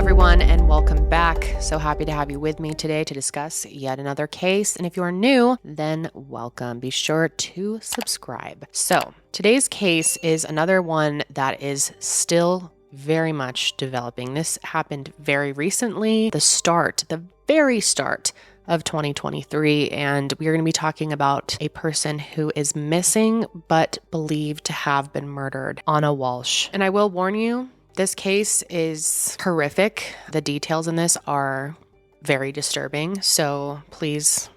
everyone, and welcome back. So happy to have you with me today to discuss yet another case. And if you are new, then welcome. Be sure to subscribe. So today's case is another one that is still very much developing. This happened very recently, the very start of 2023, and we are going to be talking about a person who is missing but believed to have been murdered, Anna Walshe. And I will warn you, this case is horrific. The details in this are very disturbing, so please,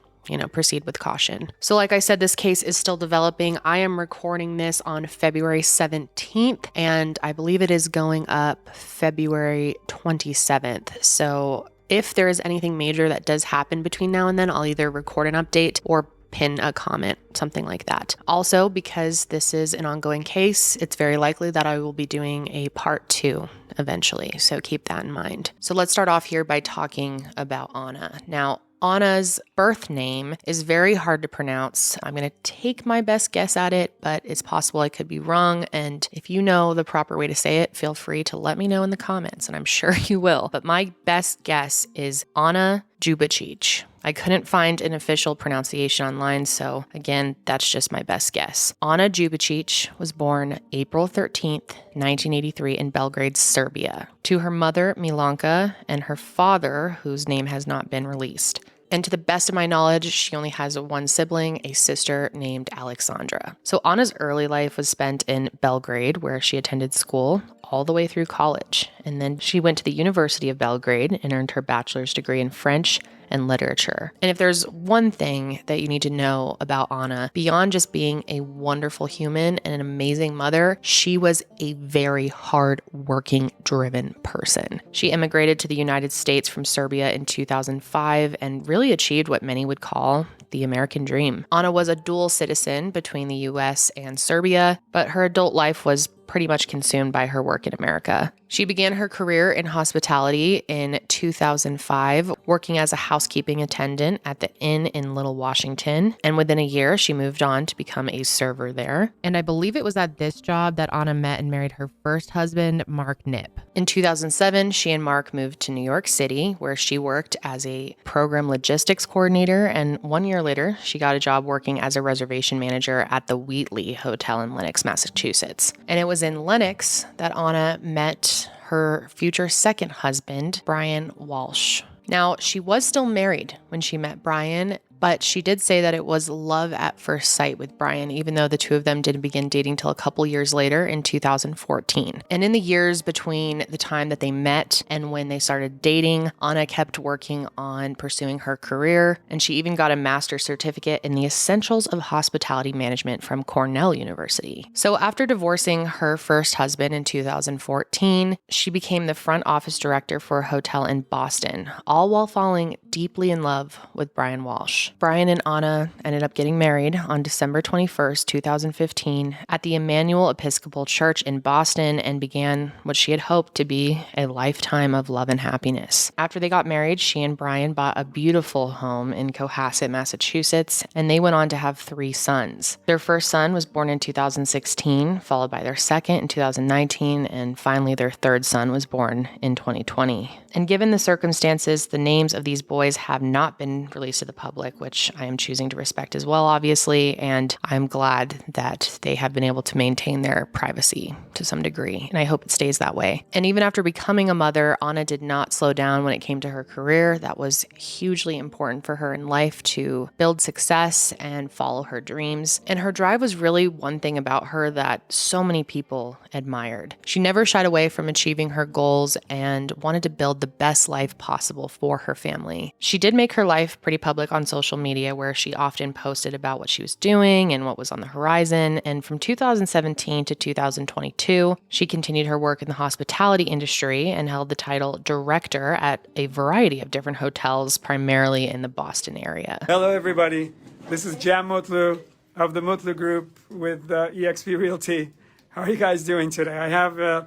proceed with caution. So like I said, this case is still developing. I am recording this on February 17th, and I believe it is going up February 27th. So if there is anything major that does happen between now and then, I'll either record an update or pin a comment, something like that. Also, because this is an ongoing case, it's very likely that I will be doing a part 2 eventually. So keep that in mind. So let's start off here by talking about Anna. Now, Anna's birth name is very hard to pronounce. I'm going to take my best guess at it, but it's possible I could be wrong. And if you know the proper way to say it, feel free to let me know in the comments, and I'm sure you will. But my best guess is Anna Jubicic. I couldn't find an official pronunciation online, so again, that's just my best guess. Anna Jubicic was born April 13th, 1983 in Belgrade, Serbia, to her mother, Milanka, and her father, whose name has not been released. And to the best of my knowledge, she only has one sibling, a sister named Alexandra. So Anna's early life was spent in Belgrade, where she attended school all the way through college. And then she went to the University of Belgrade and earned her bachelor's degree in French and literature. And if there's one thing that you need to know about Anna, beyond just being a wonderful human and an amazing mother, she was a very hard-working, driven person. She immigrated to the United States from Serbia in 2005 and really achieved what many would call the American dream. Anna was a dual citizen between the US and Serbia, but her adult life was pretty much consumed by her work in America. She began her career in hospitality in 2005, working as a housekeeping attendant at the Inn in Little Washington. And within a year, she moved on to become a server there. And I believe it was at this job that Anna met and married her first husband, Mark Nip. In 2007, she and Mark moved to New York City, where she worked as a program logistics coordinator. And 1 year later, she got a job working as a reservation manager at the Wheatley Hotel in Lenox, Massachusetts. And it was in Lenox that Anna met her future second husband, Bryan Walshe. Now, she was still married when she met Bryan, but she did say that it was love at first sight with Bryan, even though the two of them didn't begin dating till a couple years later in 2014. And in the years between the time that they met and when they started dating, Anna kept working on pursuing her career, and she even got a master's certificate in the essentials of hospitality management from Cornell University. So after divorcing her first husband in 2014, she became the front office director for a hotel in Boston, all while falling deeply in love with Bryan Walshe. Bryan and Anna ended up getting married on December 21st, 2015 at the Emmanuel Episcopal Church in Boston and began what she had hoped to be a lifetime of love and happiness. After they got married, she and Bryan bought a beautiful home in Cohasset, Massachusetts, and they went on to have 3 sons. Their first son was born in 2016, followed by their second in 2019, and finally their third son was born in 2020. And given the circumstances, the names of these boys have not been released to the public, which I am choosing to respect as well, obviously, and I'm glad that they have been able to maintain their privacy to some degree, and I hope it stays that way. And even after becoming a mother, Anna did not slow down when it came to her career. That was hugely important for her in life, to build success and follow her dreams. And her drive was really one thing about her that so many people admired. She never shied away from achieving her goals and wanted to build the best life possible for her family. She did make her life pretty public on social media, where she often posted about what she was doing and what was on the horizon. And from 2017 to 2022, she continued her work in the hospitality industry and held the title director at a variety of different hotels, primarily in the Boston area. Hello, everybody. This is Jam Mutlu of the Mutlu Group with eXp Realty. How are you guys doing today? I have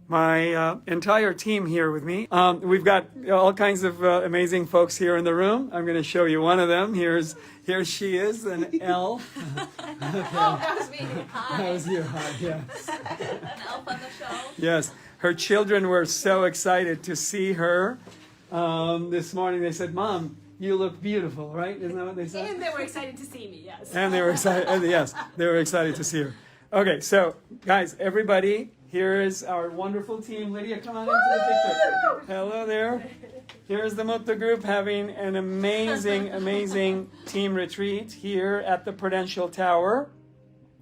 my entire team here with me. We've got all kinds of amazing folks here in the room. I'm going to show you one of them. Here she is, an elf. Okay. Oh, that was me. Hi. That was you. Hi. Yes. An elf on the show. Yes. her children were so excited to see her this morning. They said, "Mom, you look beautiful," right? Isn't that what they said? And they were excited to see me, yes. And they were excited. Yes, they were excited to see her. Okay, so guys, everybody, here is our wonderful team. Lydia, come on into the picture. Hello there. Here's the Mutlu group having an amazing, amazing team retreat here at the Prudential Tower.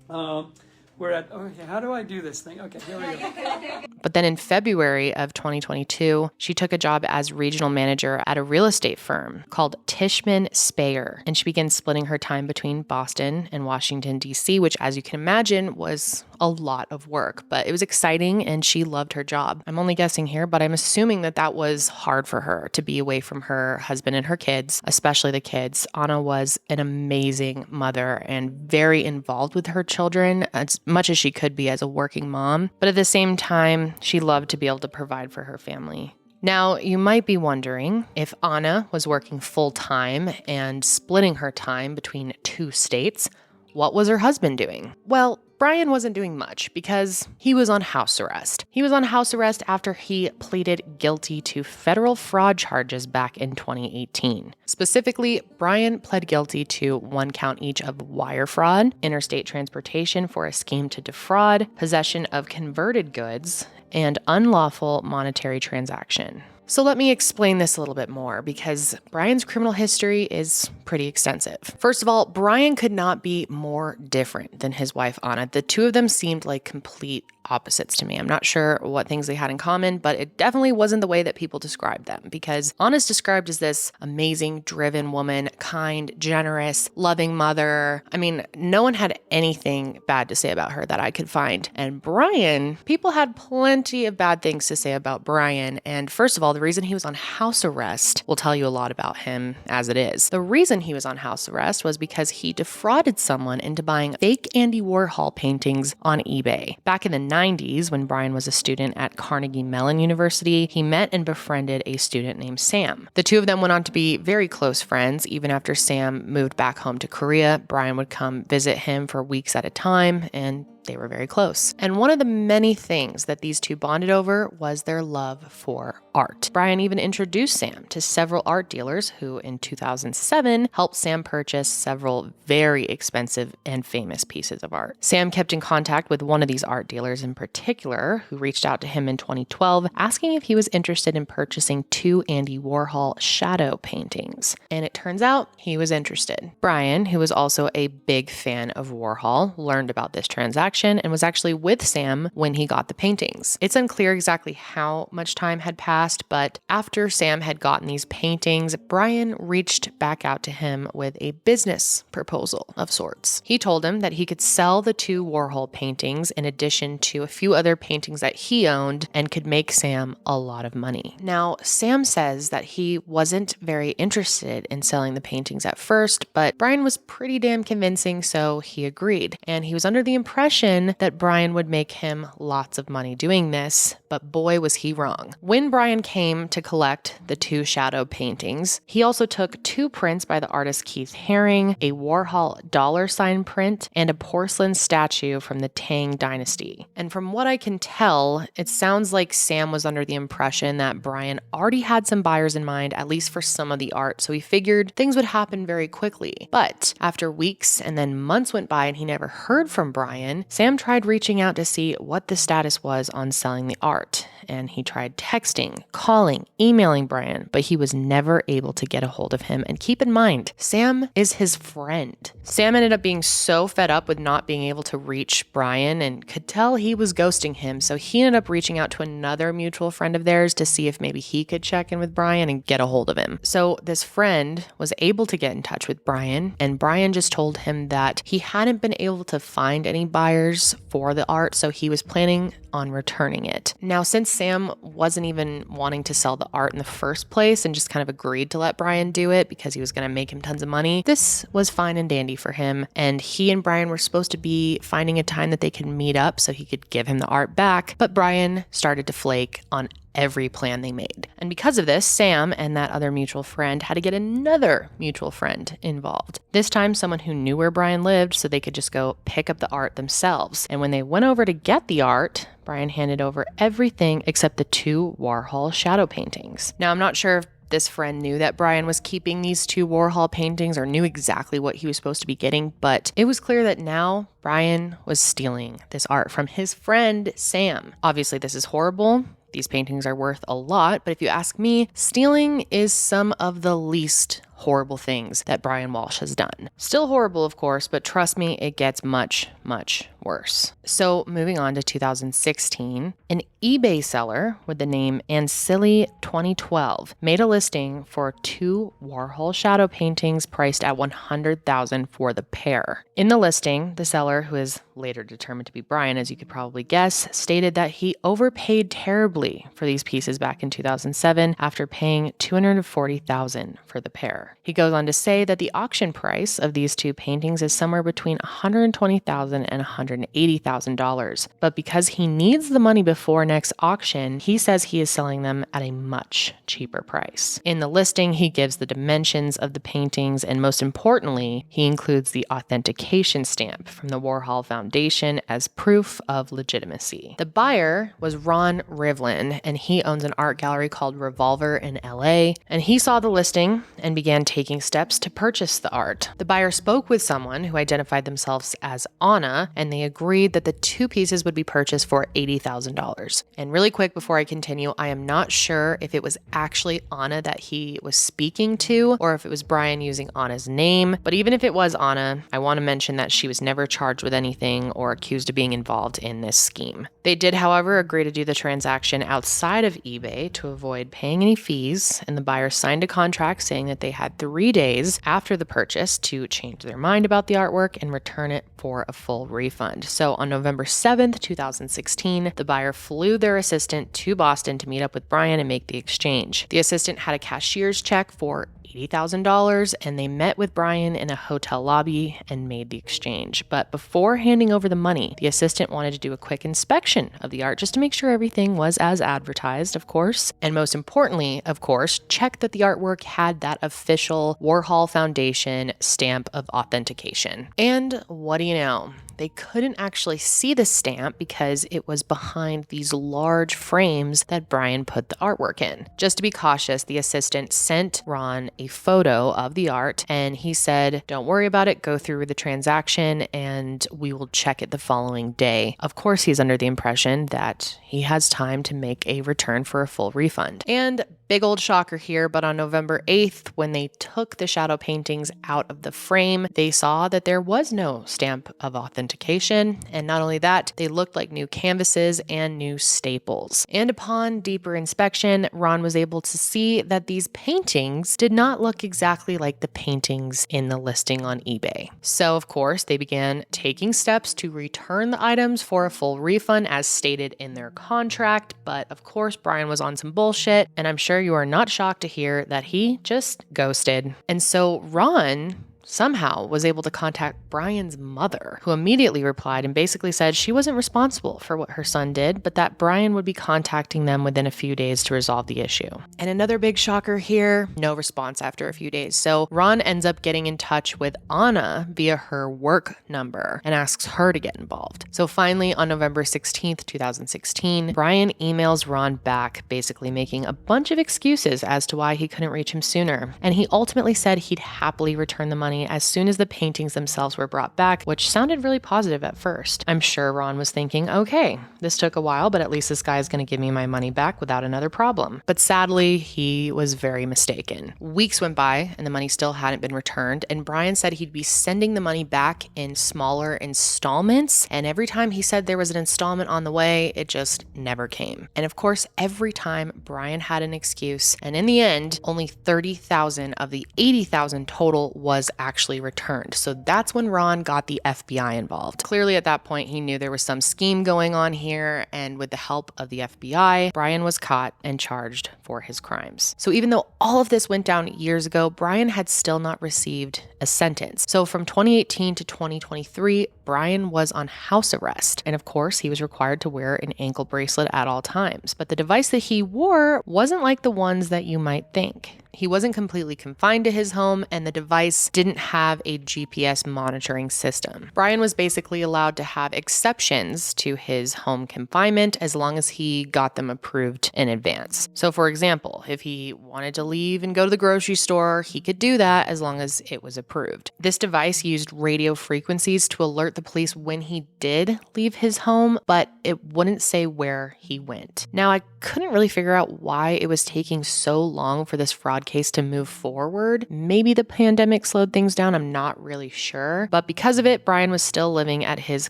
We're at, okay, how do I do this thing? Okay, here we go. But then in February of 2022, she took a job as regional manager at a real estate firm called Tishman Speyer. And she began splitting her time between Boston and Washington, D.C., which, as you can imagine, was a lot of work. But it was exciting and she loved her job. I'm only guessing here, but I'm assuming that that was hard for her to be away from her husband and her kids, especially the kids. Anna was an amazing mother and very involved with her children, as much as she could be as a working mom. But at the same time, she loved to be able to provide for her family. Now, you might be wondering if Anna was working full-time and splitting her time between 2 states, what was her husband doing? Well, Bryan wasn't doing much because he was on house arrest. He was on house arrest after he pleaded guilty to federal fraud charges back in 2018. Specifically, Bryan pled guilty to 1 count each of wire fraud, interstate transportation for a scheme to defraud, possession of converted goods, and unlawful monetary transaction. So let me explain this a little bit more because Bryan's criminal history is pretty extensive. First of all, Bryan could not be more different than his wife, Anna. The two of them seemed like complete opposites to me. I'm not sure what things they had in common, but it definitely wasn't the way that people described them because Anna's described as this amazing, driven woman, kind, generous, loving mother. I mean, no one had anything bad to say about her that I could find. And Bryan, people had plenty of bad things to say about Bryan. And first of all, the reason he was on house arrest will tell you a lot about him as it is. The reason he was on house arrest was because he defrauded someone into buying fake Andy Warhol paintings on eBay. Back in the 90s, when Bryan was a student at Carnegie Mellon University, he met and befriended a student named Sam. The two of them went on to be very close friends. Even after Sam moved back home to Korea, Bryan would come visit him for weeks at a time, and they were very close. And one of the many things that these two bonded over was their love for art. Bryan even introduced Sam to several art dealers who in 2007 helped Sam purchase several very expensive and famous pieces of art. Sam kept in contact with one of these art dealers in particular, who reached out to him in 2012 asking if he was interested in purchasing 2 Andy Warhol shadow paintings. And it turns out he was interested. Bryan, who was also a big fan of Warhol, learned about this transaction and was actually with Sam when he got the paintings. It's unclear exactly how much time had passed, but after Sam had gotten these paintings, Bryan reached back out to him with a business proposal of sorts. He told him that he could sell the 2 Warhol paintings in addition to a few other paintings that he owned and could make Sam a lot of money. Now, Sam says that he wasn't very interested in selling the paintings at first, but Bryan was pretty damn convincing, so he agreed. And he was under the impression that Bryan would make him lots of money doing this, but boy was he wrong. When Bryan came to collect the 2 shadow paintings, he also took 2 prints by the artist Keith Haring, a Warhol $ print, and a porcelain statue from the Tang Dynasty. And from what I can tell, it sounds like Sam was under the impression that Bryan already had some buyers in mind, at least for some of the art, so he figured things would happen very quickly. But after weeks and then months went by and he never heard from Bryan, Sam tried reaching out to see what the status was on selling the art, and he tried texting, calling, emailing Bryan, but he was never able to get a hold of him. And keep in mind, Sam is his friend. Sam ended up being so fed up with not being able to reach Bryan and could tell he was ghosting him, so he ended up reaching out to another mutual friend of theirs to see if maybe he could check in with Bryan and get a hold of him. So this friend was able to get in touch with Bryan, and Bryan just told him that he hadn't been able to find any buyers for the art, so he was planning on returning it. Now, since Sam wasn't even wanting to sell the art in the first place and just kind of agreed to let Bryan do it because he was going to make him tons of money, this was fine and dandy for him, and he and Bryan were supposed to be finding a time that they could meet up so he could give him the art back, but Bryan started to flake on every plan they made. And because of this, Sam and that other mutual friend had to get another mutual friend involved. This time, someone who knew where Bryan lived so they could just go pick up the art themselves. And when they went over to get the art, Bryan handed over everything except the 2 Warhol shadow paintings. Now, I'm not sure if this friend knew that Bryan was keeping these 2 Warhol paintings or knew exactly what he was supposed to be getting, but it was clear that now Bryan was stealing this art from his friend Sam. Obviously, this is horrible. These paintings are worth a lot, but if you ask me, stealing is some of the least horrible things that Bryan Walshe has done. Still horrible, of course, but trust me, it gets much, much worse. So moving on to 2016, an eBay seller with the name Ancilli 2012 made a listing for 2 Warhol shadow paintings priced at $100,000 for the pair. In the listing, the seller, who is later determined to be Bryan, as you could probably guess, stated that he overpaid terribly for these pieces back in 2007 after paying $240,000 for the pair. He goes on to say that the auction price of these 2 paintings is somewhere between $120,000 and $180,000. But because he needs the money before next auction, he says he is selling them at a much cheaper price. In the listing, he gives the dimensions of the paintings, and most importantly, he includes the authentication stamp from the Warhol Foundation as proof of legitimacy. The buyer was Ron Rivlin, and he owns an art gallery called Revolver in LA, and he saw the listing and began taking steps to purchase the art. The buyer spoke with someone who identified themselves as Anna, and they agreed that the 2 pieces would be purchased for $80,000. And really quick before I continue, I am not sure if it was actually Anna that he was speaking to or if it was Bryan using Anna's name, but even if it was Anna, I want to mention that she was never charged with anything or accused of being involved in this scheme. They did, however, agree to do the transaction outside of eBay to avoid paying any fees, and the buyer signed a contract saying that they had 3 days after the purchase to change their mind about the artwork and return it for a full refund. So on November 7th, 2016, the buyer flew their assistant to Boston to meet up with Bryan and make the exchange. The assistant had a cashier's check for $80,000, and they met with Bryan in a hotel lobby and made the exchange. But before handing over the money, the assistant wanted to do a quick inspection of the art just to make sure everything was as advertised, of course. And most importantly, of course, check that the artwork had that official Warhol Foundation stamp of authentication. And what do you know? They couldn't actually see the stamp because it was behind these large frames that Bryan put the artwork in. Just to be cautious, the assistant sent Ron a photo of the art, and he said, "Don't worry about it, go through with the transaction and we will check it the following day." Of course, he's under the impression that he has time to make a return for a full refund. And big old shocker here, but on November 8th, when they took the shadow paintings out of the frame, they saw that there was no stamp of authentication. And not only that, they looked like new canvases and new staples. And upon deeper inspection, Ron was able to see that these paintings did not look exactly like the paintings in the listing on eBay. So, of course, they began taking steps to return the items for a full refund as stated in their contract. But of course, Bryan was on some bullshit, and I'm sure you are not shocked to hear that he just ghosted. And so Ron somehow was able to contact Bryan's mother, who immediately replied and basically said she wasn't responsible for what her son did, but that Bryan would be contacting them within a few days to resolve the issue. And another big shocker here, no response after a few days. So Ron ends up getting in touch with Anna via her work number and asks her to get involved. So finally, on November 16th, 2016, Bryan emails Ron back, basically making a bunch of excuses as to why he couldn't reach him sooner. And he ultimately said he'd happily return the money as soon as the paintings themselves were brought back, which sounded really positive at first. I'm sure Ron was thinking, okay, this took a while, but at least this guy is going to give me my money back without another problem. But sadly, he was very mistaken. Weeks went by and the money still hadn't been returned, and Bryan said he'd be sending the money back in smaller installments, and every time he said there was an installment on the way, it just never came. And of course, every time Bryan had an excuse, and in the end, only $30,000 of the $80,000 total was actually returned. So that's when Ron got the FBI involved. Clearly at that point, he knew there was some scheme going on here, and with the help of the FBI, Bryan was caught and charged for his crimes. So even though all of this went down years ago, Bryan had still not received a sentence. So from 2018 to 2023, Bryan was on house arrest. And of course, he was required to wear an ankle bracelet at all times. But the device that he wore wasn't like the ones that you might think. He wasn't completely confined to his home, and the device didn't have a GPS monitoring system. Bryan was basically allowed to have exceptions to his home confinement as long as he got them approved in advance. So for example, if he wanted to leave and go to the grocery store, he could do that as long as it was approved. This device used radio frequencies to alert the police when he did leave his home, but it wouldn't say where he went. Now, I couldn't really figure out why it was taking so long for this fraud case to move forward. Maybe the pandemic slowed things down, I'm not really sure. But because of it, Bryan was still living at his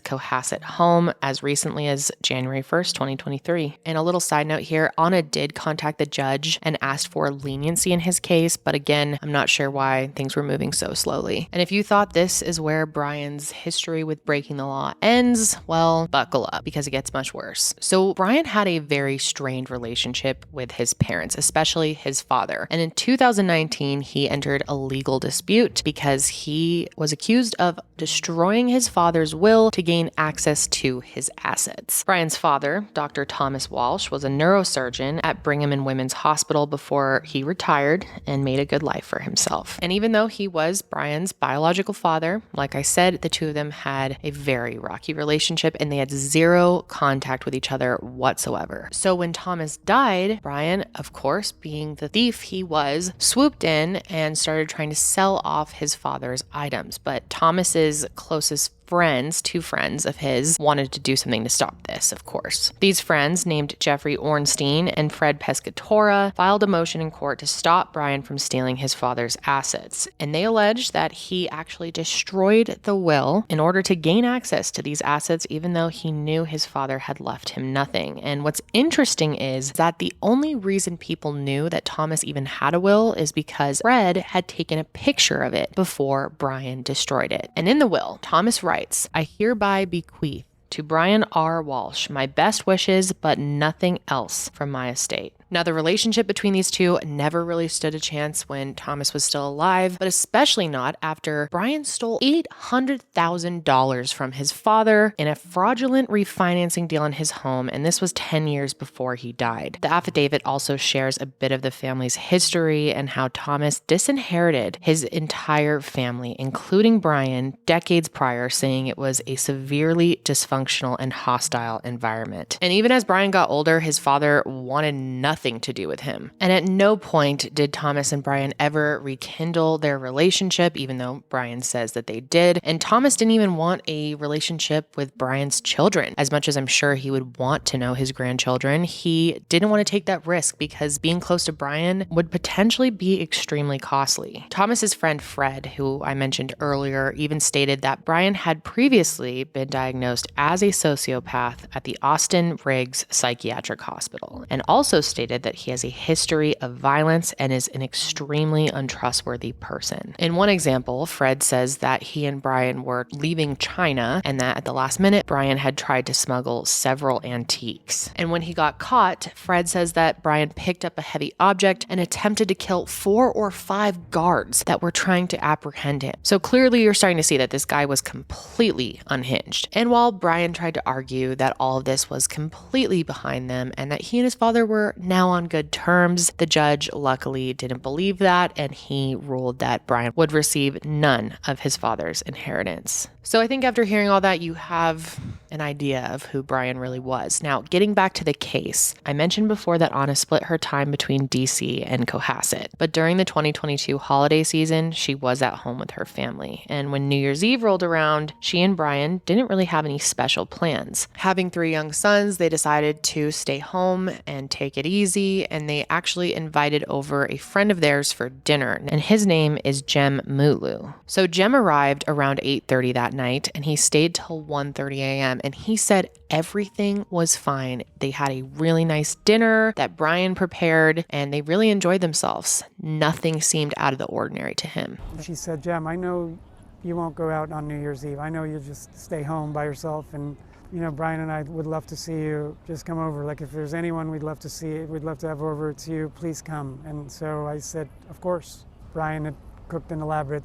Cohasset home as recently as January 1st, 2023. And a little side note here, Anna did contact the judge and asked for leniency in his case, but again, I'm not sure why things were moving so slowly. And if you thought this is where Bryan's history with breaking the law ends, well, buckle up because it gets much worse. So Bryan had a very strained relationship with his parents, especially his father. And in 2019, he entered a legal dispute because he was accused of destroying his father's will to gain access to his assets. Bryan's father, Dr. Thomas Walshe, was a neurosurgeon at Brigham and Women's Hospital before he retired and made a good life for himself. And even though he was Bryan's biological father, like I said, the two of them had a very rocky relationship and they had zero contact with each other whatsoever. So when Thomas died, Bryan, of course, being the thief he was, swooped in and started trying to sell off his father's items. But Thomas's closest friends, two friends of his, wanted to do something to stop this, of course. These friends, named Jeffrey Ornstein and Fred Pescatora, filed a motion in court to stop Bryan from stealing his father's assets. And they alleged that he actually destroyed the will in order to gain access to these assets, even though he knew his father had left him nothing. And what's interesting is that the only reason people knew that Thomas even had a will is because Fred had taken a picture of it before Bryan destroyed it. And in the will, Thomas writes, "I hereby bequeath to Bryan R. Walshe my best wishes, but nothing else from my estate." Now, the relationship between these two never really stood a chance when Thomas was still alive, but especially not after Bryan stole $800,000 from his father in a fraudulent refinancing deal in his home, and this was 10 years before he died. The affidavit also shares a bit of the family's history and how Thomas disinherited his entire family, including Bryan, decades prior, saying it was a severely dysfunctional and hostile environment. And even as Bryan got older, his father wanted nothing to do with him. And at no point did Thomas and Bryan ever rekindle their relationship, even though Bryan says that they did. And Thomas didn't even want a relationship with Bryan's children. As much as I'm sure he would want to know his grandchildren, he didn't want to take that risk because being close to Bryan would potentially be extremely costly. Thomas's friend Fred, who I mentioned earlier, even stated that Bryan had previously been diagnosed as a sociopath at the Austin Riggs Psychiatric Hospital, and also stated that he has a history of violence and is an extremely untrustworthy person. In one example, Fred says that he and Bryan were leaving China and that at the last minute, Bryan had tried to smuggle several antiques. And when he got caught, Fred says that Bryan picked up a heavy object and attempted to kill 4 or 5 guards that were trying to apprehend him. So clearly you're starting to see that this guy was completely unhinged. And while Bryan tried to argue that all of this was completely behind them and that he and his father were now on good terms, the judge luckily didn't believe that, and he ruled that Bryan would receive none of his father's inheritance. So I think after hearing all that, you have an idea of who Bryan really was. Now, getting back to the case, I mentioned before that Anna split her time between DC and Cohasset, but during the 2022 holiday season, she was at home with her family. And when New Year's Eve rolled around, she and Bryan didn't really have any special plans. Having 3 young sons, they decided to stay home and take it easy, and they actually invited over a friend of theirs for dinner, and his name is Jem Mutlu. So Jem arrived around 8:30 that night, and he stayed till 1:30 a.m., and he said everything was fine. They had a really nice dinner that Bryan prepared, and they really enjoyed themselves. Nothing seemed out of the ordinary to him. She said, "Jem, I know you won't go out on New Year's Eve. I know you'll just stay home by yourself, and Bryan and I would love to see you. Just come over. Like, if there's anyone we'd love to see, we'd love to have over to you. Please come." And so I said, of course. Bryan had cooked an elaborate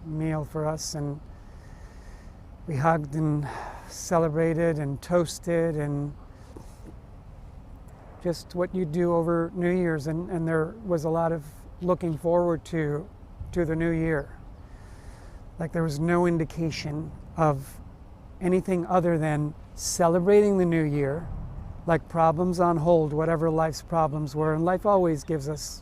meal for us, and we hugged and celebrated and toasted, and just what you do over New Year's, and there was a lot of looking forward to the new year. Like there was no indication of anything other than celebrating the new year, like problems on hold, whatever life's problems were. And life always gives us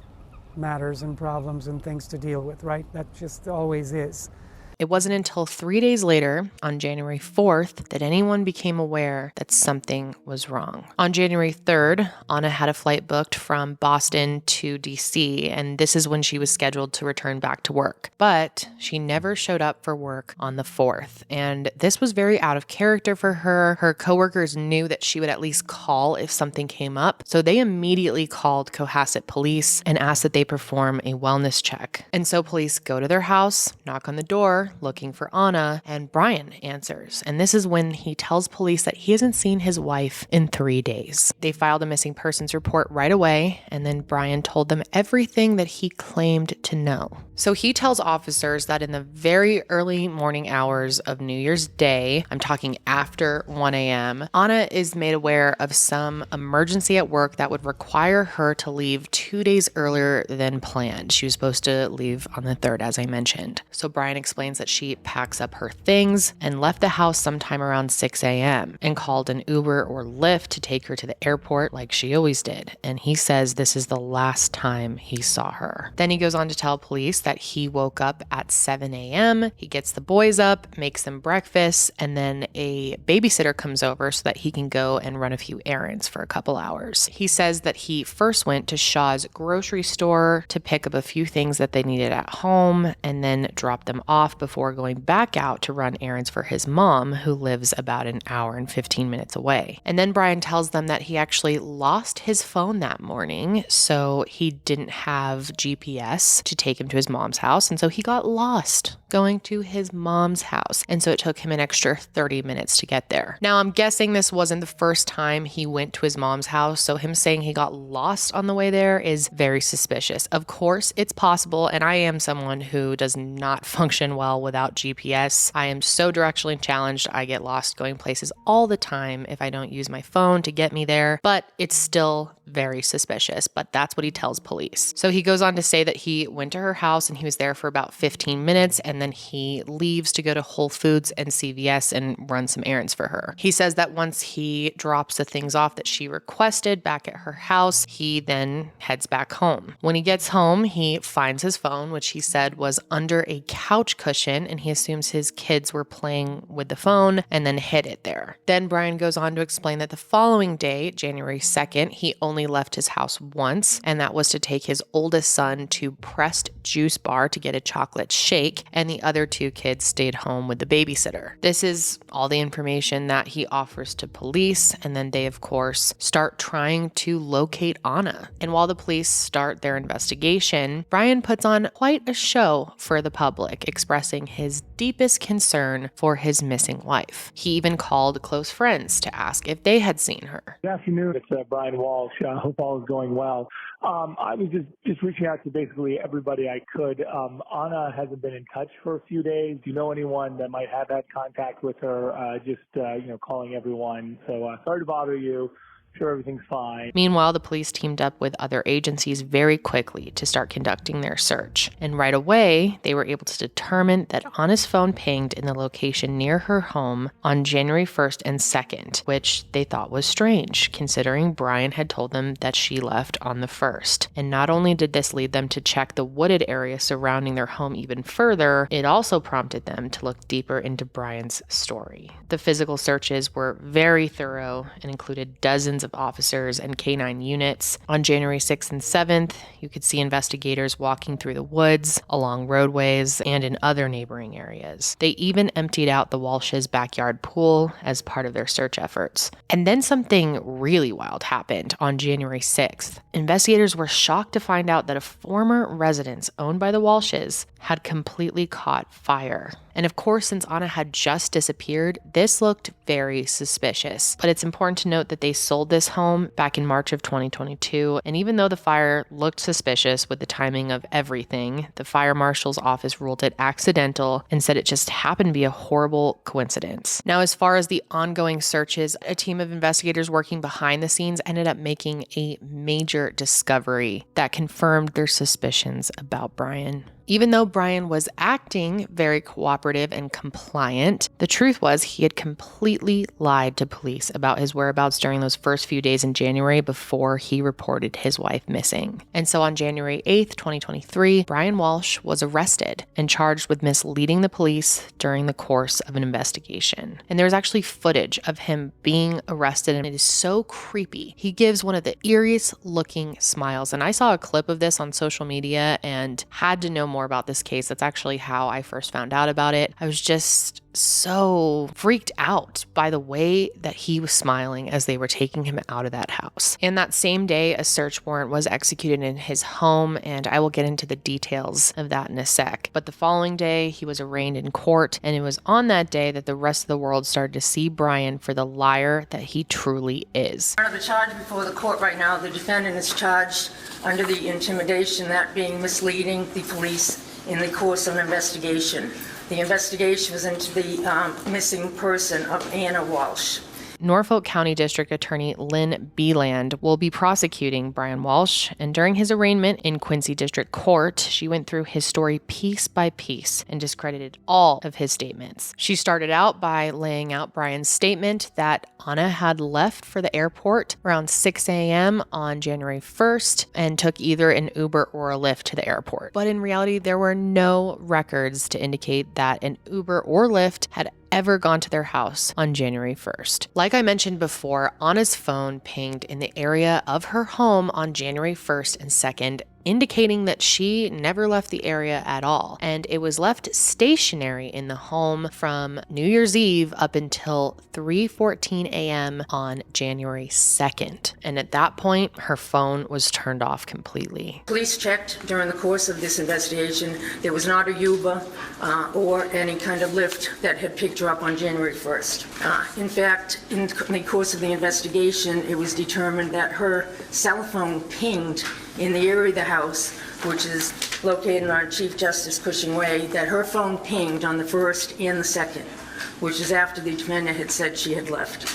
matters and problems and things to deal with, right? That just always is. It wasn't until 3 days later, on January 4th, that anyone became aware that something was wrong. On January 3rd, Anna had a flight booked from Boston to DC, and this is when she was scheduled to return back to work. But she never showed up for work on the 4th, and this was very out of character for her. Her coworkers knew that she would at least call if something came up, so they immediately called Cohasset police and asked that they perform a wellness check. And so police go to their house, knock on the door, looking for Anna, and Bryan answers. And this is when he tells police that he hasn't seen his wife in 3 days. They filed a missing persons report right away, and then Bryan told them everything that he claimed to know. So he tells officers that in the very early morning hours of New Year's Day, I'm talking after 1 a.m., Anna is made aware of some emergency at work that would require her to leave 2 days earlier than planned. She was supposed to leave on the 3rd, as I mentioned. So Bryan explains that she packs up her things and left the house sometime around 6 a.m. and called an Uber or Lyft to take her to the airport like she always did. And he says this is the last time he saw her. Then he goes on to tell police that he woke up at 7 a.m. He gets the boys up, makes them breakfast, and then a babysitter comes over so that he can go and run a few errands for a couple hours. He says that he first went to Shaw's grocery store to pick up a few things that they needed at home and then dropped them off before going back out to run errands for his mom, who lives about an hour and 15 minutes away. And then Bryan tells them that he actually lost his phone that morning, so he didn't have GPS to take him to his mom's house, and so he got lost going to his mom's house, and so it took him an extra 30 minutes to get there. Now, I'm guessing this wasn't the first time he went to his mom's house, so him saying he got lost on the way there is very suspicious. Of course, it's possible, and I am someone who does not function well without GPS. I am so directionally challenged. I get lost going places all the time if I don't use my phone to get me there, but it's still very suspicious, but that's what he tells police. So he goes on to say that he went to her house and he was there for about 15 minutes, and then he leaves to go to Whole Foods and CVS and run some errands for her. He says that once he drops the things off that she requested back at her house, he then heads back home. When he gets home, he finds his phone, which he said was under a couch cushion, and he assumes his kids were playing with the phone and then hid it there. Then Bryan goes on to explain that the following day, January 2nd, he only left his house once, and that was to take his oldest son to Pressed Juice Bar to get a chocolate shake, and the other 2 kids stayed home with the babysitter. This is all the information that he offers to police, and then they, of course, start trying to locate Anna. And while the police start their investigation, Bryan puts on quite a show for the public, expressing his deepest concern for his missing wife. He even called close friends to ask if they had seen her. Good afternoon. It's Bryan Walshe. I hope all is going well. I was just reaching out to basically everybody I could. Anna hasn't been in touch for a few days. Do you know anyone that might have had contact with her? Calling everyone. So sorry to bother you. Sure, everything's fine. Meanwhile, the police teamed up with other agencies very quickly to start conducting their search. And right away, they were able to determine that Anna's phone pinged in the location near her home on January 1st and 2nd, which they thought was strange, considering Bryan had told them that she left on the 1st. And not only did this lead them to check the wooded area surrounding their home even further, it also prompted them to look deeper into Bryan's story. The physical searches were very thorough and included dozens of officers and K-9 units. On January 6th and 7th, you could see investigators walking through the woods, along roadways, and in other neighboring areas. They even emptied out the Walshe's backyard pool as part of their search efforts. And then something really wild happened on January 6th. Investigators were shocked to find out that a former residence owned by the Walshes had completely caught fire. And of course, since Anna had just disappeared, this looked very suspicious. But it's important to note that they sold this home back in March of 2022. And even though the fire looked suspicious with the timing of everything, the fire marshal's office ruled it accidental and said it just happened to be a horrible coincidence. Now, as far as the ongoing searches, a team of investigators working behind the scenes ended up making a major discovery that confirmed their suspicions about Bryan. Even though Bryan was acting very cooperative and compliant, the truth was he had completely lied to police about his whereabouts during those first few days in January before he reported his wife missing. And so on January 8th, 2023, Bryan Walshe was arrested and charged with misleading the police during the course of an investigation. And there's actually footage of him being arrested, and it is so creepy. He gives one of the eeriest looking smiles. And I saw a clip of this on social media and had to know more about this case. That's actually how I first found out about it. I was just so freaked out by the way that he was smiling as they were taking him out of that house. And that same day, a search warrant was executed in his home, and I will get into the details of that in a sec. But the following day, he was arraigned in court, and it was on that day that the rest of the world started to see Bryan for the liar that he truly is. The charge before the court right now, the defendant is charged under the intimidation, that being misleading the police in the course of an investigation. The investigation was into the missing person of Anna Walshe. Norfolk County District Attorney Lynn Beeland will be prosecuting Bryan Walshe, and during his arraignment in Quincy District Court, she went through his story piece by piece and discredited all of his statements. She started out by laying out Bryan's statement that Anna had left for the airport around 6 a.m. on January 1st and took either an Uber or a Lyft to the airport. But in reality, there were no records to indicate that an Uber or Lyft had ever gone to their house on January 1st. Like I mentioned before, Anna's phone pinged in the area of her home on January 1st and 2nd, indicating that she never left the area at all. And it was left stationary in the home from New Year's Eve up until 3:14 a.m. on January 2nd. And at that point, her phone was turned off completely. Police checked during the course of this investigation. There was not a Uber or any kind of Lyft that had picked her up on January 1st. In fact, in the course of the investigation, it was determined that her cell phone pinged in the area of the house, which is located on Chief Justice Cushing Way, that her phone pinged on the 1st and the 2nd, which is after the defendant had said she had left.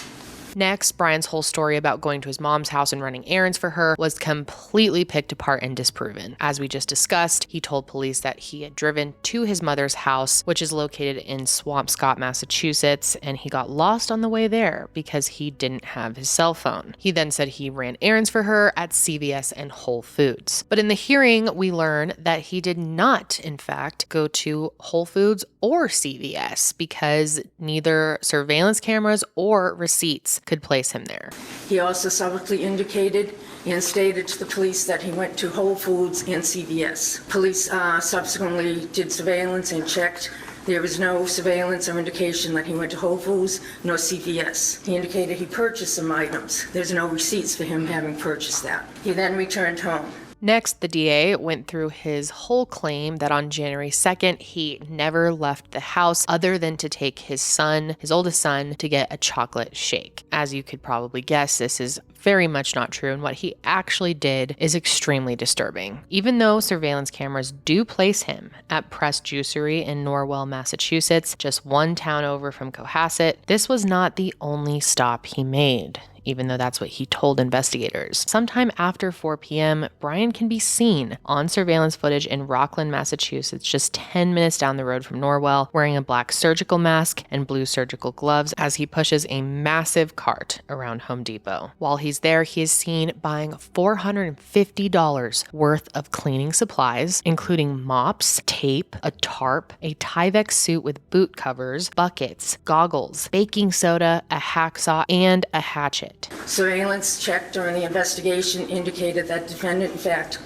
Next, Bryan's whole story about going to his mom's house and running errands for her was completely picked apart and disproven. As we just discussed, he told police that he had driven to his mother's house, which is located in Swampscott, Massachusetts, and he got lost on the way there because he didn't have his cell phone. He then said he ran errands for her at CVS and Whole Foods. But in the hearing, we learn that he did not, in fact, go to Whole Foods or CVS because neither surveillance cameras or receipts could place him there. He also subsequently indicated and stated to the police that he went to Whole Foods and CVS. Police subsequently did surveillance and checked. There was no surveillance or indication that he went to Whole Foods nor CVS. He indicated he purchased some items. There's no receipts for him having purchased that. He then returned home. Next, the DA went through his whole claim that on January 2nd, he never left the house other than to take his son, his oldest son, to get a chocolate shake. As you could probably guess, this is very much not true, and what he actually did is extremely disturbing. Even though surveillance cameras do place him at Press Juicery in Norwell, Massachusetts, just one town over from Cohasset, this was not the only stop he made, even though that's what he told investigators. Sometime after 4 p.m., Bryan can be seen on surveillance footage in Rockland, Massachusetts, just 10 minutes down the road from Norwell, wearing a black surgical mask and blue surgical gloves as he pushes a massive cart around Home Depot. While he's there, he is seen buying $450 worth of cleaning supplies, including mops, tape, a tarp, a Tyvek suit with boot covers, buckets, goggles, baking soda, a hacksaw, and a hatchet. Surveillance check during the investigation indicated that defendant, in fact,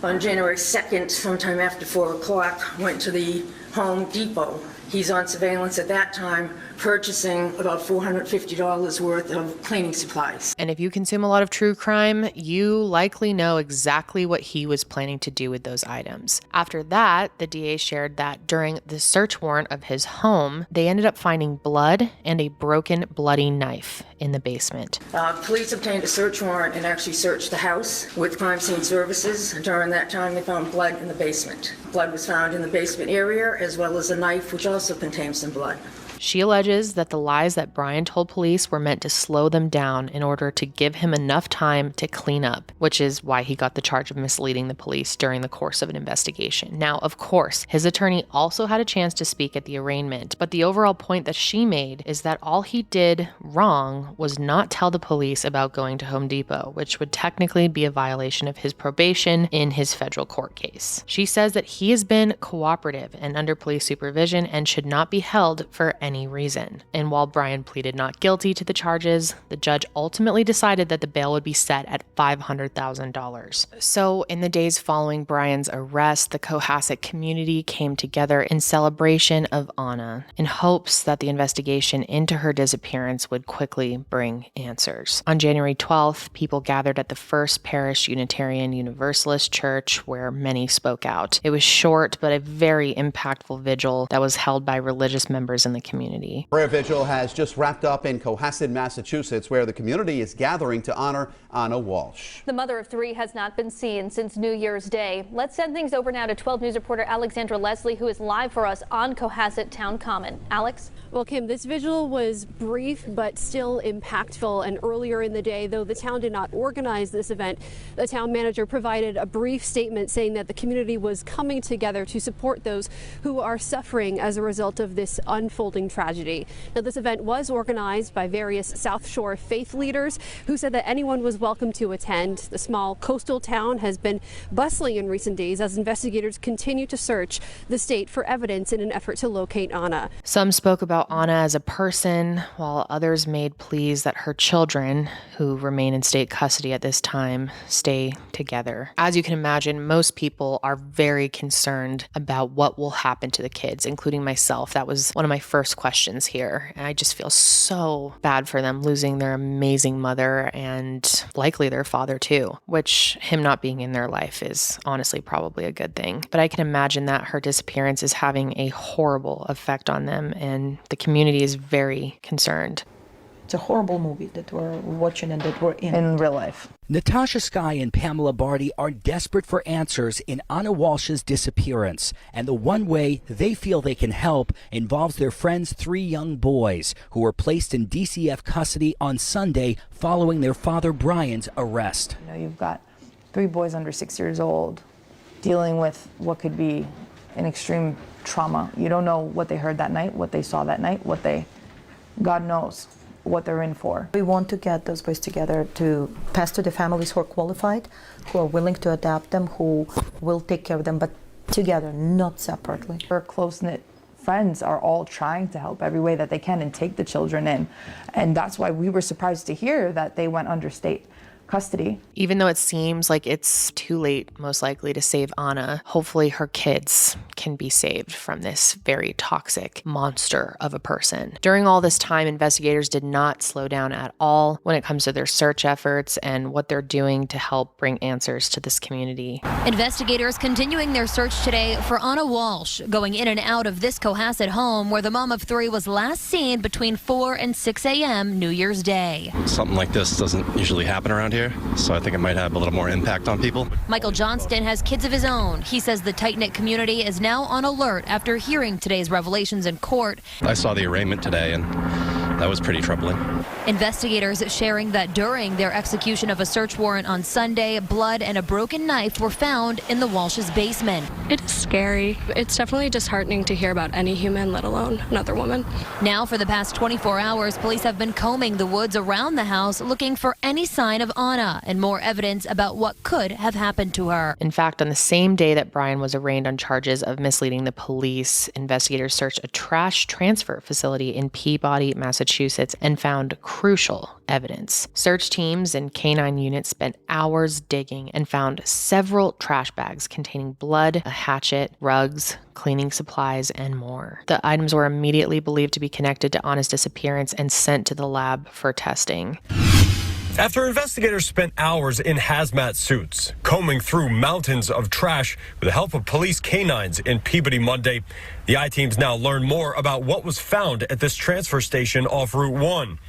on January 2nd, sometime after 4 o'clock, went to the Home Depot He's on surveillance at that time, purchasing about $450 worth of cleaning supplies. And if you consume a lot of true crime, you likely know exactly what he was planning to do with those items. After that, the DA shared that during the search warrant of his home, they ended up finding blood and a broken, bloody knife in the basement. Police obtained a search warrant and actually searched the house with crime scene services. During that time, they found blood in the basement. Blood was found in the basement area, as well as a knife, which also contained some blood. She alleges that the lies that Bryan told police were meant to slow them down in order to give him enough time to clean up, which is why he got the charge of misleading the police during the course of an investigation. Now, of course, his attorney also had a chance to speak at the arraignment, but the overall point that she made is that all he did wrong was not tell the police about going to Home Depot, which would technically be a violation of his probation in his federal court case. She says that he has been cooperative and under police supervision and should not be held for any reason. And while Bryan pleaded not guilty to the charges, the judge ultimately decided that the bail would be set at $500,000. So in the days following Bryan's arrest, the Cohasset community came together in celebration of Anna in hopes that the investigation into her disappearance would quickly bring answers. On January 12th, people gathered at the First Parish Unitarian Universalist Church where many spoke out. It was short but a very impactful vigil that was held by religious members in the community. Prayer vigil has just wrapped up in Cohasset, Massachusetts, where the community is gathering to honor Anna Walshe. The mother of three has not been seen since New Year's Day. Let's send things over now to 12 News reporter Alexandra Leslie, who is live for us on Cohasset Town Common. Alex? Well, Kim, this vigil was brief but still impactful. And earlier in the day, though the town did not organize this event, the town manager provided a brief statement saying that the community was coming together to support those who are suffering as a result of this unfolding tragedy. Now, this event was organized by various South Shore faith leaders who said that anyone was welcome to attend. The small coastal town has been bustling in recent days as investigators continue to search the state for evidence in an effort to locate Anna. Some spoke about Anna as a person, while others made pleas that her children, who remain in state custody at this time, stay together. As you can imagine, most people are very concerned about what will happen to the kids, including myself. That was one of my first questions here. And I just feel so bad for them losing their amazing mother and likely their father too, which him not being in their life is honestly probably a good thing. But I can imagine that her disappearance is having a horrible effect on them, and the community is very concerned. It's a horrible movie that we're watching and that we're in real life. Natasha Skye and Pamela Barty are desperate for answers in Anna Walshe's disappearance, and the one way they feel they can help involves their friend's three young boys who were placed in DCF custody on Sunday following their father Bryan's arrest. You know, you've got three boys under 6 years old dealing with what could be an extreme trauma. You don't know what they heard that night, what they saw that night, God knows what they're in for. We want to get those boys together to pass to the families who are qualified, who are willing to adapt them, who will take care of them, but together, not separately. Our close-knit friends are all trying to help every way that they can and take the children in. And that's why we were surprised to hear that they went under state custody. Even though it seems like it's too late, most likely, to save Anna, hopefully her kids can be saved from this very toxic monster of a person. During all this time, investigators did not slow down at all when it comes to their search efforts and what they're doing to help bring answers to this community. Investigators continuing their search today for Anna Walshe, going in and out of this Cohasset home where the mom of three was last seen between 4 and 6 a.m. New Year's Day. Something like this doesn't usually happen around here, so I think it might have a little more impact on people. Michael Johnston has kids of his own. He says the tight-knit community is now on alert after hearing today's revelations in court. I saw the arraignment today, and that was pretty troubling. Investigators sharing that during their execution of a search warrant on Sunday, blood and a broken knife were found in the Walshe's basement. It is scary. It's definitely disheartening to hear about any human, let alone another woman. Now, for the past 24 hours, police have been combing the woods around the house looking for any sign of Anna and more evidence about what could have happened to her. In fact, on the same day that Bryan was arraigned on charges of misleading the police, investigators searched a trash transfer facility in Peabody, Massachusetts, Massachusetts and found crucial evidence. Search teams and canine units spent hours digging and found several trash bags containing blood, a hatchet, rugs, cleaning supplies, and more. The items were immediately believed to be connected to Anna's disappearance and sent to the lab for testing. After investigators spent hours in hazmat suits, combing through mountains of trash with the help of police canines in Peabody Monday, the I-teams now learn more about what was found at this transfer station off Route 1.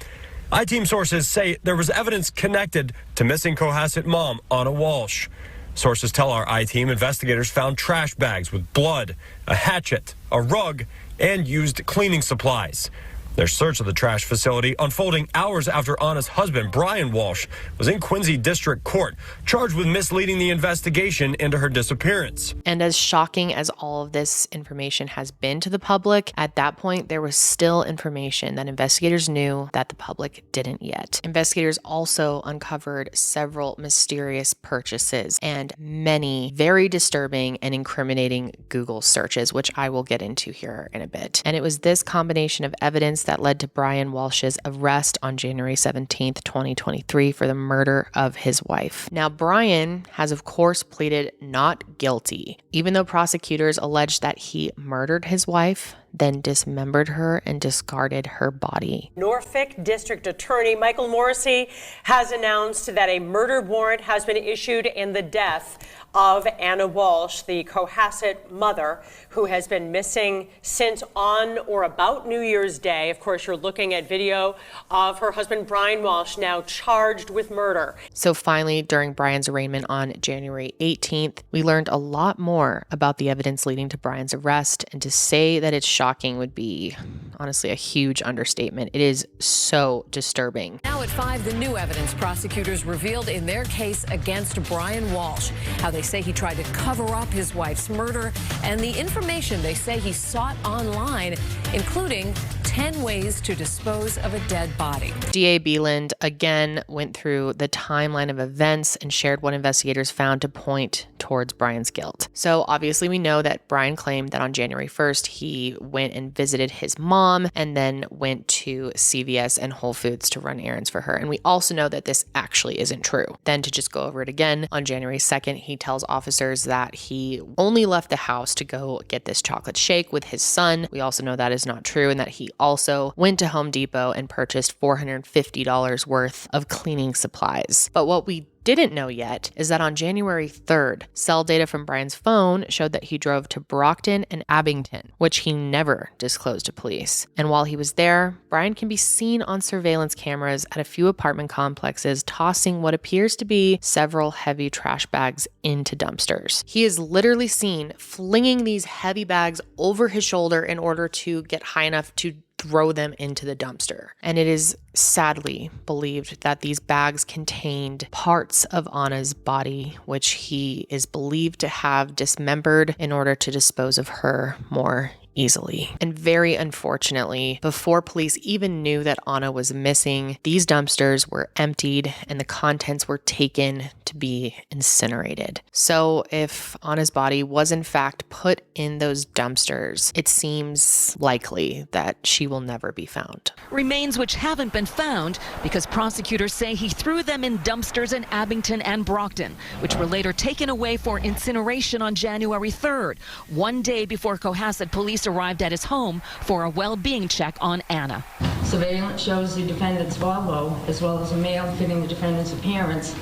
I-team sources say there was evidence connected to missing Cohasset mom, Anna Walshe. Sources tell our I-team investigators found trash bags with blood, a hatchet, a rug, and used cleaning supplies. Their search of the trash facility unfolding hours after Anna's husband, Bryan Walshe, was in Quincy District Court, charged with misleading the investigation into her disappearance. And as shocking as all of this information has been to the public, at that point, there was still information that investigators knew that the public didn't yet. Investigators also uncovered several mysterious purchases and many very disturbing and incriminating Google searches, which I will get into here in a bit. And it was this combination of evidence that led to Bryan Walshe's arrest on January 17th, 2023 for the murder of his wife. Now, Bryan has, of course, pleaded not guilty, even though prosecutors alleged that he murdered his wife, then dismembered her and discarded her body. Norfolk District Attorney Michael Morrissey has announced that a murder warrant has been issued in the death of Anna Walshe, the Cohasset mother, who has been missing since on or about New Year's Day. Of course, you're looking at video of her husband, Bryan Walshe, now charged with murder. So finally, during Bryan's arraignment on January 18th, we learned a lot more about the evidence leading to Bryan's arrest, and to say that it's shocking would be honestly a huge understatement. It is so disturbing. Now at 5, the new evidence prosecutors revealed in their case against Bryan Walshe, how they say he tried to cover up his wife's murder, and the information they say he sought online, including 10 ways to dispose of a dead body. DA Beeland again went through the timeline of events and shared what investigators found to point towards Bryan's guilt. So obviously we know that Bryan claimed that on January 1st, he went and visited his mom and then went to CVS and Whole Foods to run errands for her. And we also know that this actually isn't true. Then to just go over it again, on January 2nd, he tells officers that he only left the house to go get this chocolate shake with his son. We also know that is not true, and that he also went to Home Depot and purchased $450 worth of cleaning supplies. But what we didn't know yet is that on January 3rd, cell data from Bryan's phone showed that he drove to Brockton and Abington, which he never disclosed to police. And while he was there, Bryan can be seen on surveillance cameras at a few apartment complexes tossing what appears to be several heavy trash bags into dumpsters. He is literally seen flinging these heavy bags over his shoulder in order to get high enough to throw them into the dumpster. And it is sadly believed that these bags contained parts of Anna's body, which he is believed to have dismembered in order to dispose of her more easily. And very unfortunately, before police even knew that Anna was missing, these dumpsters were emptied and the contents were taken to be incinerated. So if Anna's body was in fact put in those dumpsters, it seems likely that she will never be found. Remains which haven't been found because prosecutors say he threw them in dumpsters in Abington and Brockton, which were later taken away for incineration on January 3rd, one day before Cohasset police arrived at his home for a well-being check on Anna. Surveillance shows the defendant's Volvo, as well as a male fitting the defendant's appearance,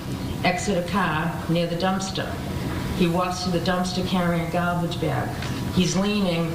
exit a car near the dumpster. He walks to the dumpster carrying a garbage bag. He's leaning,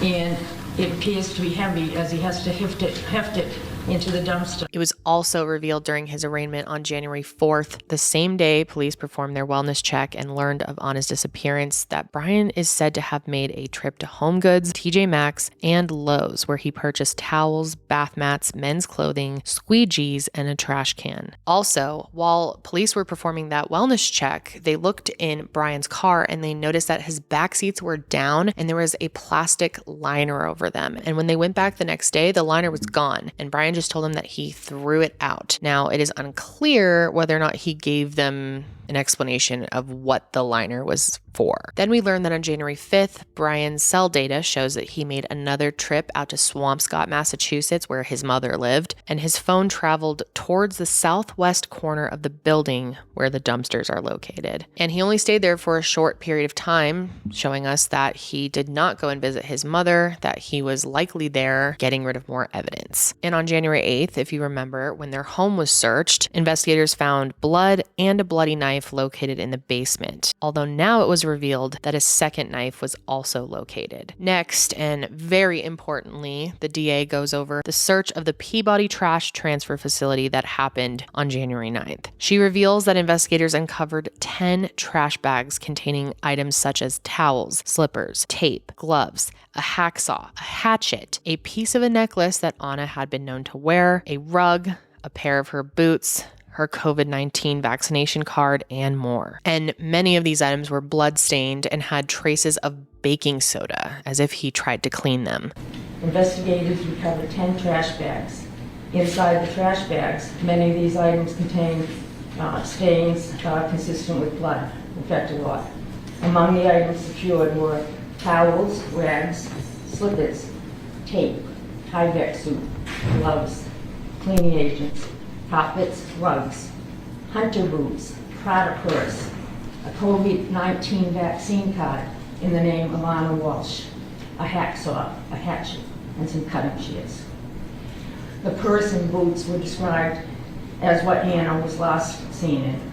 and it appears to be heavy as he has to heft it into the dumpster. It was also revealed during his arraignment on January 4th, the same day police performed their wellness check and learned of Anna's disappearance, that Bryan is said to have made a trip to Home Goods, TJ Maxx, and Lowe's, where he purchased towels, bath mats, men's clothing, squeegees, and a trash can. Also, while police were performing that wellness check, they looked in Bryan's car and they noticed that his back seats were down and there was a plastic liner over them. And when they went back the next day, the liner was gone, and Bryan Bryan just told him that he threw it out. Now, it is unclear whether or not he gave them an explanation of what the liner was for. Then we learned that on January 5th, Bryan's cell data shows that he made another trip out to Swampscott, Massachusetts, where his mother lived, and his phone traveled towards the southwest corner of the building where the dumpsters are located. And he only stayed there for a short period of time, showing us that he did not go and visit his mother, that he was likely there getting rid of more evidence. And on January 8th, if you remember, when their home was searched, investigators found blood and a bloody knife located in the basement, although now it was revealed that a second knife was also located. Next, and very importantly, the DA goes over the search of the Peabody trash transfer facility that happened on January 9th. She reveals that investigators uncovered 10 trash bags containing items such as towels, slippers, tape, gloves, a hacksaw, a hatchet, a piece of a necklace that Anna had been known to wear, a rug, a pair of her boots, her COVID-19 vaccination card, and more. And many of these items were blood-stained and had traces of baking soda, as if he tried to clean them. Investigators recovered 10 trash bags. Inside the trash bags, many of these items contained stains consistent with blood, in fact a lot. Among the items secured were towels, rags, slippers, tape, Tyvek soup, gloves, cleaning agents, carpets, rugs, hunter boots, Prada purse, a COVID-19 vaccine card in the name of Anna Walshe, a hacksaw, a hatchet, and some cutting shears. The purse and boots were described as what Anna was last seen in.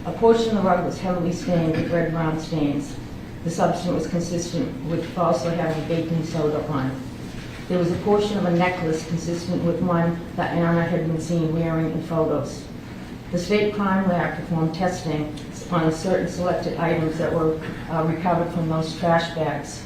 A portion of the rug was heavily stained with red-brown stains. The substance was consistent with also having baking soda on it. There was a portion of a necklace consistent with one that Anna had been seen wearing in photos. The State Crime Lab performed testing on certain selected items that were recovered from those trash bags.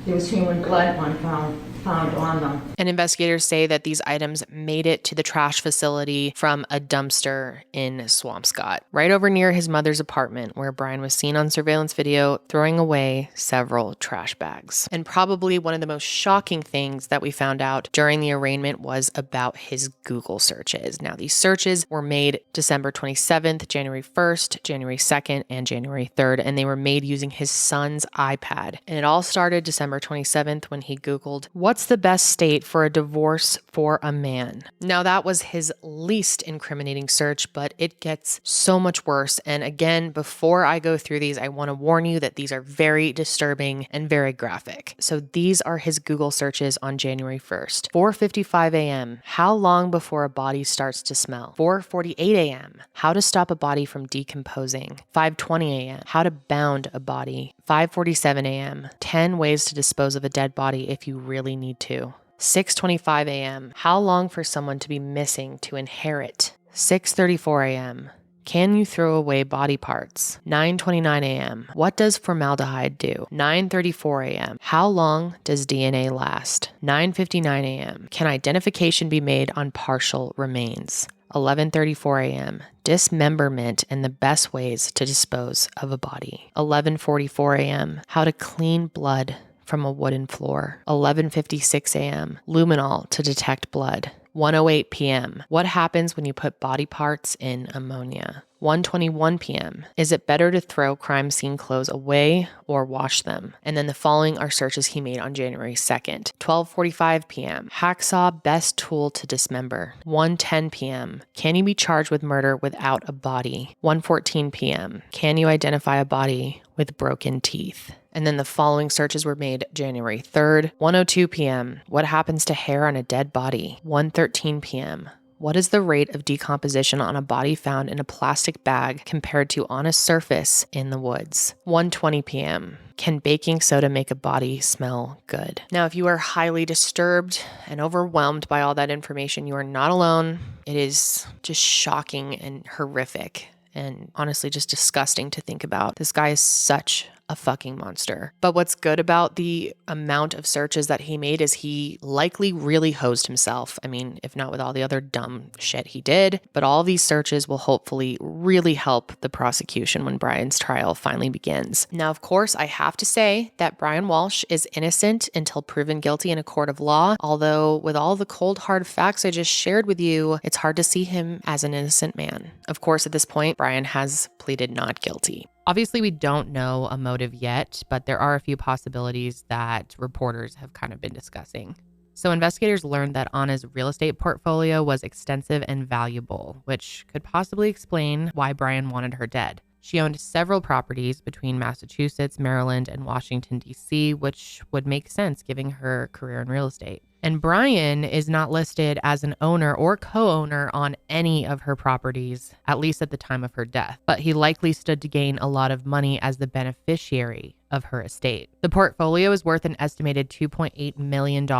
There was human blood found on them. And investigators say that these items made it to the trash facility from a dumpster in Swampscott, right over near his mother's apartment, where Bryan was seen on surveillance video throwing away several trash bags. And probably one of the most shocking things that we found out during the arraignment was about his Google searches. Now, these searches were made December 27th, January 1st, January 2nd, and January 3rd, and they were made using his son's iPad. And it all started December 27th when he Googled, "What's the best state for a divorce for a man?" Now, that was his least incriminating search, but it gets so much worse. And again, before I go through these, I want to warn you that these are very disturbing and very graphic. So these are his Google searches on January 1st. 4:55 a.m. How long before a body starts to smell? 4:48 a.m. How to stop a body from decomposing? 5:20 a.m. How to bound a body? 5:47 a.m. 10 ways to dispose of a dead body if you really need to. 6:25 a.m. How long for someone to be missing to inherit? 6:34 a.m. Can you throw away body parts? 9:29 a.m. What does formaldehyde do? 9:34 a.m. How long does DNA last? 9:59 a.m. Can identification be made on partial remains? 11:34 a.m. Dismemberment and the best ways to dispose of a body. 11:44 a.m. How to clean blood from a wooden floor. 11:56 a.m. Luminol to detect blood. 1:08 p.m. What happens when you put body parts in ammonia? 1:21 p.m. Is it better to throw crime scene clothes away or wash them? And then the following are searches he made on January 2nd. 12:45 p.m. Hacksaw, best tool to dismember. 1:10 p.m. Can you be charged with murder without a body? 1:14 p.m. Can you identify a body with broken teeth? And then the following searches were made January 3rd. 1:02 p.m. What happens to hair on a dead body? 1:13 p.m. What is the rate of decomposition on a body found in a plastic bag compared to on a surface in the woods? 1:20 p.m. Can baking soda make a body smell good? Now, if you are highly disturbed and overwhelmed by all that information, you are not alone. It is just shocking and horrific and honestly just disgusting to think about. This guy is such a fucking monster. But what's good about the amount of searches that he made is he likely really hosed himself. I mean, if not with all the other dumb shit he did, but all these searches will hopefully really help the prosecution when Bryan's trial finally begins. Now, of course, I have to say that Bryan Walshe is innocent until proven guilty in a court of law, although with all the cold hard facts I just shared with you, it's hard to see him as an innocent man. Of course, at this point, Bryan has pleaded not guilty. Obviously, we don't know a motive yet, but there are a few possibilities that reporters have kind of been discussing. So investigators learned that Anna's real estate portfolio was extensive and valuable, which could possibly explain why Bryan wanted her dead. She owned several properties between Massachusetts, Maryland, and Washington, D.C., which would make sense given her career in real estate. And Bryan is not listed as an owner or co-owner on any of her properties, at least at the time of her death, but he likely stood to gain a lot of money as the beneficiary of her estate. The portfolio is worth an estimated $2.8 million,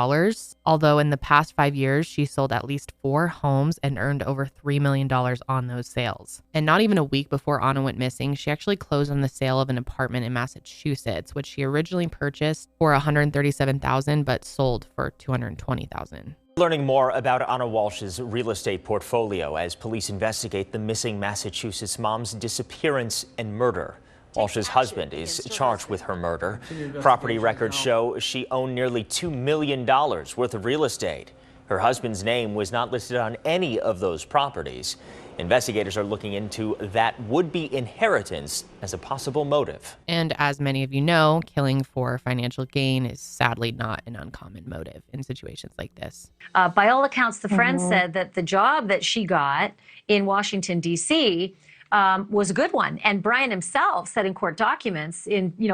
although in the past 5 years, she sold at least 4 homes and earned over $3 million on those sales. And not even a week before Anna went missing, she actually closed on the sale of an apartment in Massachusetts, which she originally purchased for $137,000 but sold for $220,000. Learning more about Anna Walshe's real estate portfolio as police investigate the missing Massachusetts mom's disappearance and murder. Walshe's husband is charged with her murder. Property records show she owned nearly $2 million worth of real estate. Her husband's name was not listed on any of those properties. Investigators are looking into that would-be inheritance as a possible motive. And as many of you know, killing for financial gain is sadly not an uncommon motive in situations like this. By all accounts, the friend said that the job that she got in Washington, D.C., was a good one. And Bryan himself said in court documents,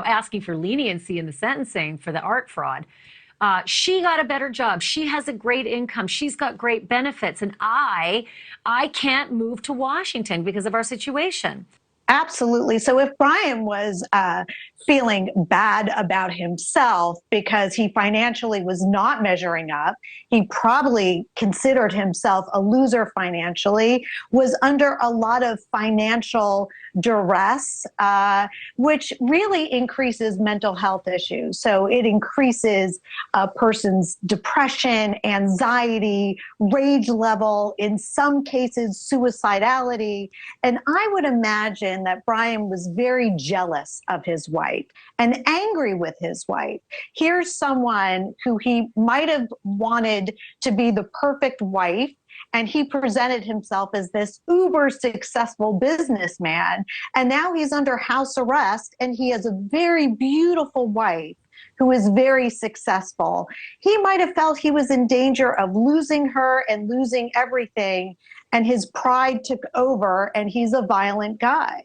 asking for leniency in the sentencing for the art fraud, she got a better job. She has a great income. She's got great benefits. And I can't move to Washington because of our situation. Absolutely. So if Bryan was feeling bad about himself because he financially was not measuring up, he probably considered himself a loser financially, was under a lot of financial duress, which really increases mental health issues. So it increases a person's depression, anxiety, rage level, in some cases, suicidality. And I would imagine that Bryan was very jealous of his wife and angry with his wife. Here's someone who he might have wanted to be the perfect wife, and he presented himself as this uber successful businessman, and now he's under house arrest, and he has a very beautiful wife who is very successful. He might have felt he was in danger of losing her and losing everything, and his pride took over, and he's a violent guy.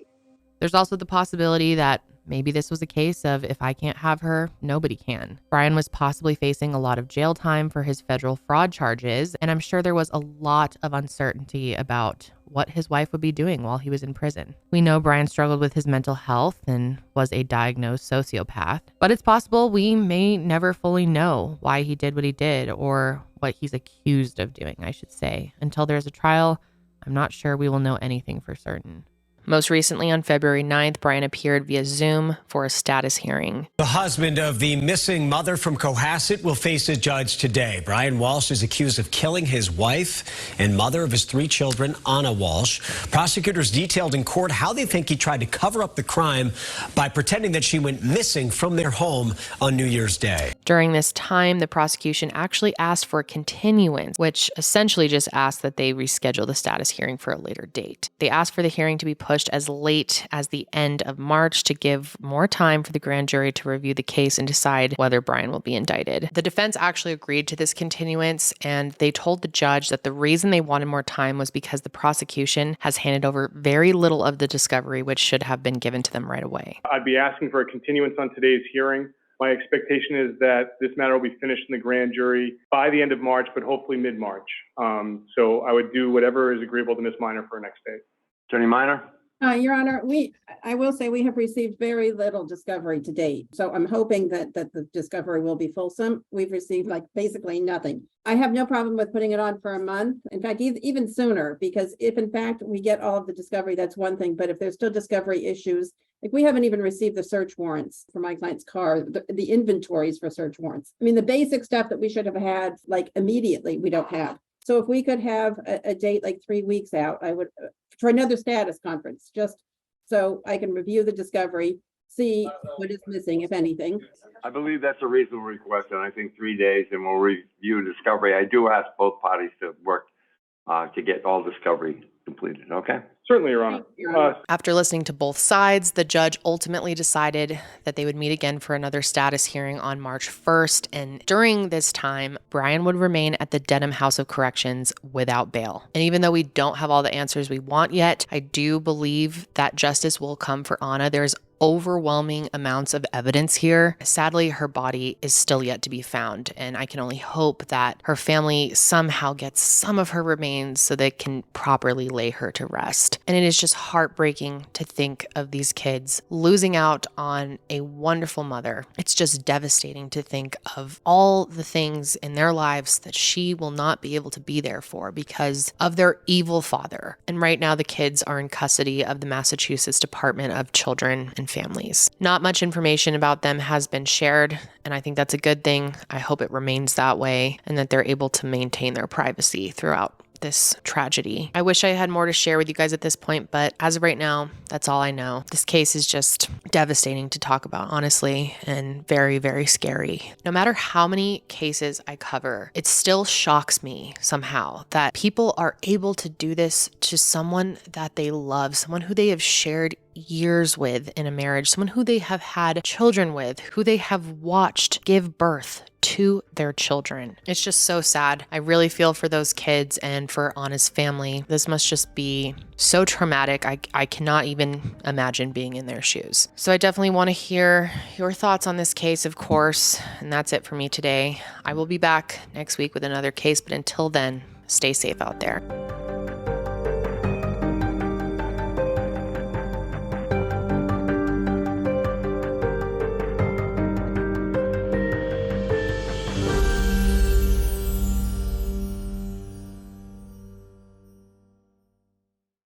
There's also the possibility that maybe this was a case of if I can't have her, nobody can. Bryan was possibly facing a lot of jail time for his federal fraud charges, and I'm sure there was a lot of uncertainty about what his wife would be doing while he was in prison. We know Bryan struggled with his mental health and was a diagnosed sociopath, but it's possible we may never fully know why he did what he did, or what he's accused of doing, I should say. Until there's a trial, I'm not sure we will know anything for certain. Most recently, on February 9th, Bryan appeared via Zoom for a status hearing. The husband of the missing mother from Cohasset will face a judge today. Bryan Walshe is accused of killing his wife and mother of his 3 children, Anna Walshe. Prosecutors detailed in court how they think he tried to cover up the crime by pretending that she went missing from their home on New Year's Day. During this time, the prosecution actually asked for a continuance, which essentially just asked that they reschedule the status hearing for a later date. They asked for the hearing to be pushed as late as the end of March to give more time for the grand jury to review the case and decide whether Bryan will be indicted. The defense actually agreed to this continuance, and they told the judge that the reason they wanted more time was because the prosecution has handed over very little of the discovery, which should have been given to them right away. I'd be asking for a continuance on today's hearing. My expectation is that this matter will be finished in the grand jury by the end of March, but hopefully mid-March. So I would do whatever is agreeable to Ms. Minor for her next date. Attorney Minor? Your Honor, I will say we have received very little discovery to date. So I'm hoping that the discovery will be fulsome. We've received basically nothing. I have no problem with putting it on for a month. In fact, even sooner, because if in fact we get all of the discovery, that's one thing. But if there's still discovery issues Like, we haven't even received the search warrants for my client's car, the inventories for search warrants. I mean, the basic stuff that we should have had like immediately, we don't have. So if we could have a date like 3 weeks out, I would, for another status conference, just so I can review the discovery, see what is missing, if anything. I believe that's a reasonable request, and I think 3 days, and we'll review discovery. I do ask both parties to work to get all discovery completed, okay? Certainly, Your Honor. After listening to both sides, the judge ultimately decided that they would meet again for another status hearing on March 1st. And during this time, Bryan would remain at the Dedham House of Corrections without bail. And even though we don't have all the answers we want yet, I do believe that justice will come for Anna. There's overwhelming amounts of evidence here. Sadly, her body is still yet to be found, and I can only hope that her family somehow gets some of her remains so they can properly lay her to rest. And it is just heartbreaking to think of these kids losing out on a wonderful mother. It's just devastating to think of all the things in their lives that she will not be able to be there for because of their evil father. And right now, the kids are in custody of the Massachusetts Department of Children and Families. Not much information about them has been shared, and I think that's a good thing. I hope it remains that way and that they're able to maintain their privacy throughout this tragedy. I wish I had more to share with you guys at this point, but as of right now, that's all I know. This case is just devastating to talk about, honestly, and very, very scary. No matter how many cases I cover, it still shocks me somehow that people are able to do this to someone that they love, someone who they have shared years with in a marriage, someone who they have had children with, who they have watched give birth to their children. It's just so sad. I really feel for those kids and for Anna's family. This must just be so traumatic. I cannot even imagine being in their shoes. So I definitely want to hear your thoughts on this case, of course. And that's it for me today. I will be back next week with another case, but until then, stay safe out there.